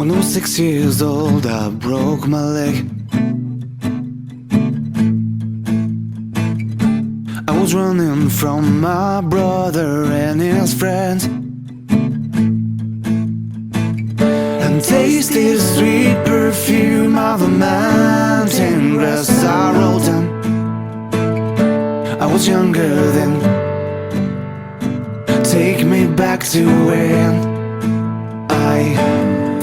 When I was 6 years old, I broke my leg. I was running from my brother and his friends, and tasted the sweet perfume of the mountain grass I rolled down. I was younger then. Take me back to when I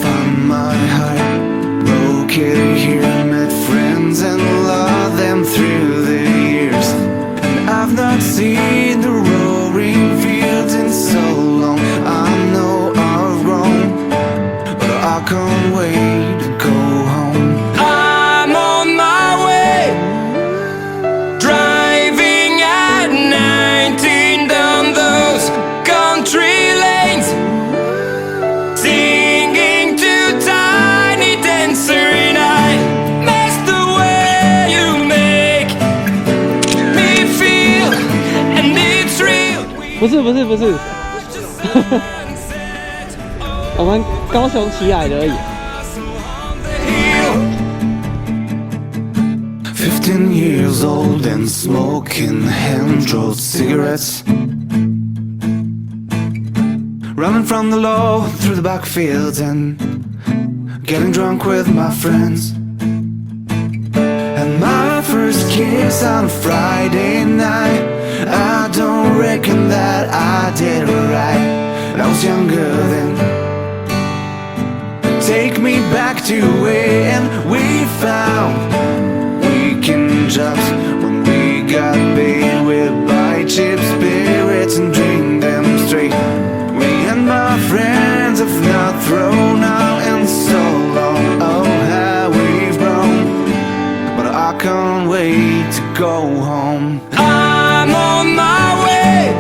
found my heart, broke it here, met friends and loved them through the years. And I've not seen the roaring fields in so long. I know I've grown, but I can't wait to go home. I'm on my way, driving at 19 down those country lanes, singing to Tiny Dancer, and I miss the way you make me feel, and it's real. 不是，我们高雄起来的而已。15 years old and smoking hand-rolled cigarettes, running from the law through the backfields and getting drunk with my friends. And my first kiss on a Friday night, I don't reckon that I did right. I was younger then. Take me back to when we found weekend jobs. When we got paid, we'd buy cheap spirits and drink them straight. Me and my friends have not thrown out in so long. Oh, how we've grown, but I can't wait to go home. I'm on my way,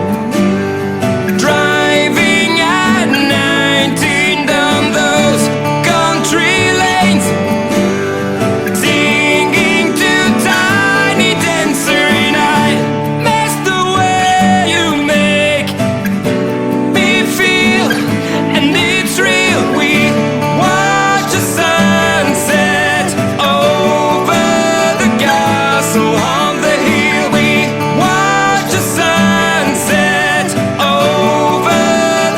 driving at 19 down those country lanes, singing to Tiny Dancer, and I miss the way you make me feel, and it's real. We watch the sunset over the castle on the hill. We watch the sunset over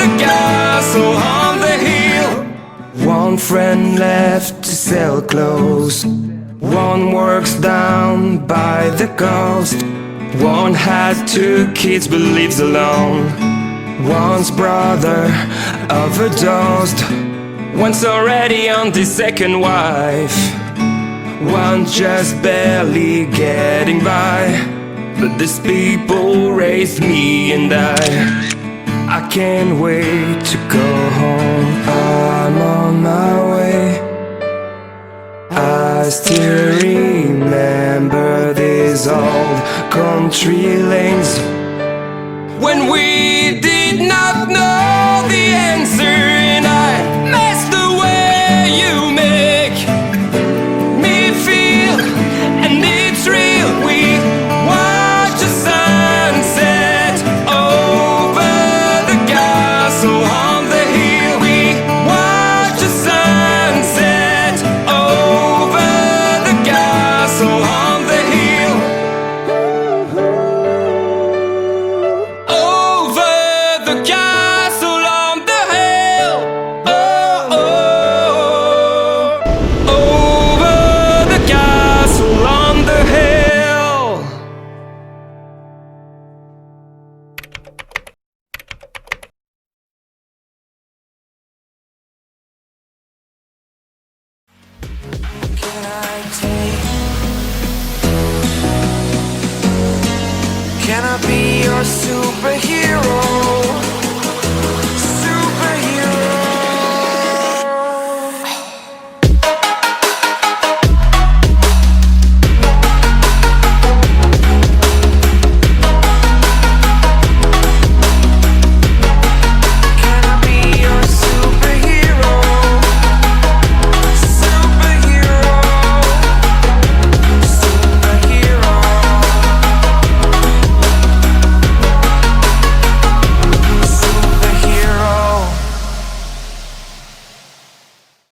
the castle on the hill. One friend left to sell clothes, one works down by the coast, one has 2 kids but lives alone, one's brother overdosed, one's already on the second wife, one just barely getting by. But these people raised me, and I can't wait to go home. I'm on my way, I still remember these old country lanes when we did not know the answer, and I miss the way you make me feel, and it's real. We watch the sunset over the castle on the hill. We watch the sunset over the castle on the hill. Over the castle on the hill. Oh, oh. Over the castle on the hill. Can I be your superhero?